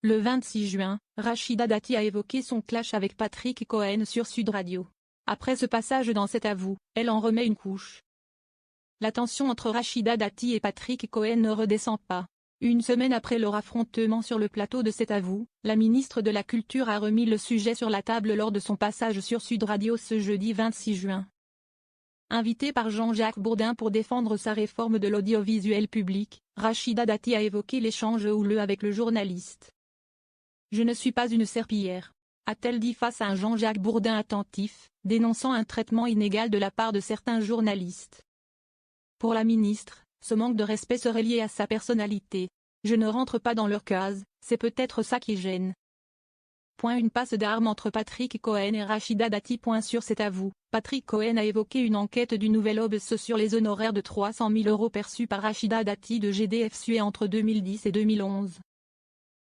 Le 26 juin, Rachida Dati a évoqué son clash avec Patrick Cohen sur Sud Radio. Après ce passage dans C'est à vous, elle en remet une couche. La tension entre Rachida Dati et Patrick Cohen ne redescend pas. Une semaine après leur affrontement sur le plateau de C'est à vous, la ministre de la Culture a remis le sujet sur la table lors de son passage sur Sud Radio ce jeudi 26 juin. Invitée par Jean-Jacques Bourdin pour défendre sa réforme de l'audiovisuel public, Rachida Dati a évoqué l'échange houleux avec le journaliste. « Je ne suis pas une serpillière », a-t-elle dit face à un Jean-Jacques Bourdin attentif, dénonçant un traitement inégal de la part de certains journalistes. Pour la ministre, ce manque de respect serait lié à sa personnalité. « Je ne rentre pas dans leur case, c'est peut-être ça qui gêne. » Une passe d'armes entre Patrick Cohen et Rachida Dati. Sur C'est à vous, Patrick Cohen a évoqué une enquête du Nouvel Obs sur les honoraires de 300 000 € perçus par Rachida Dati de GDF Suez entre 2010 et 2011.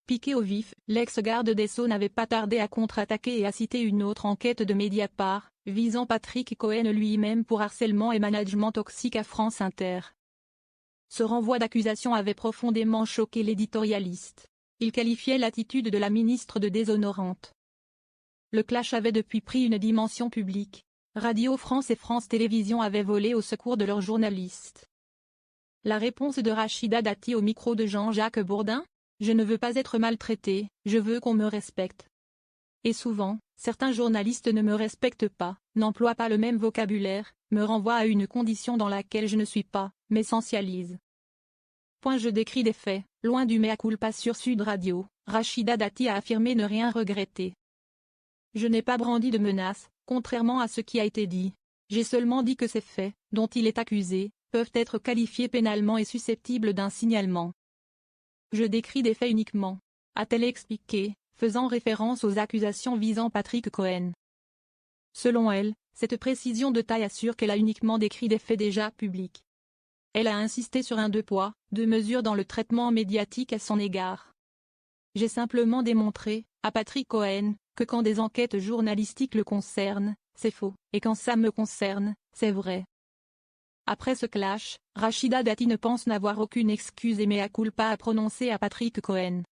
Piqué au vif, l'ex-garde des Sceaux n'avait pas tardé à contre-attaquer et à citer une autre enquête de Mediapart, visant Patrick Cohen lui-même pour harcèlement et management toxique à France Inter. Ce renvoi d'accusation avait profondément choqué l'éditorialiste. Il qualifiait l'attitude de la ministre de déshonorante. Le clash avait depuis pris une dimension publique. Radio France et France Télévisions avaient volé au secours de leurs journalistes. La réponse de Rachida Dati au micro de Jean-Jacques Bourdin ? Je ne veux pas être maltraitée, je veux qu'on me respecte. Et souvent, certains journalistes ne me respectent pas, n'emploient pas le même vocabulaire, me renvoient à une condition dans laquelle je ne suis pas, m'essentialisent. Je décris des faits, loin du mea culpa sur Sud Radio, Rachida Dati a affirmé ne rien regretter. Je n'ai pas brandi de menaces, contrairement à ce qui a été dit. J'ai seulement dit que ces faits, dont il est accusé, peuvent être qualifiés pénalement et susceptibles d'un signalement. Je décris des faits uniquement, a-t-elle expliqué, faisant référence aux accusations visant Patrick Cohen. Selon elle, cette précision de taille assure qu'elle a uniquement décrit des faits déjà publics. Elle a insisté sur un deux poids, deux mesures dans le traitement médiatique à son égard. J'ai simplement démontré, à Patrick Cohen, que quand des enquêtes journalistiques le concernent, c'est faux, et quand ça me concerne, c'est vrai. Après ce clash, Rachida Dati ne pense n'avoir aucune excuse et mea culpa à prononcer à Patrick Cohen.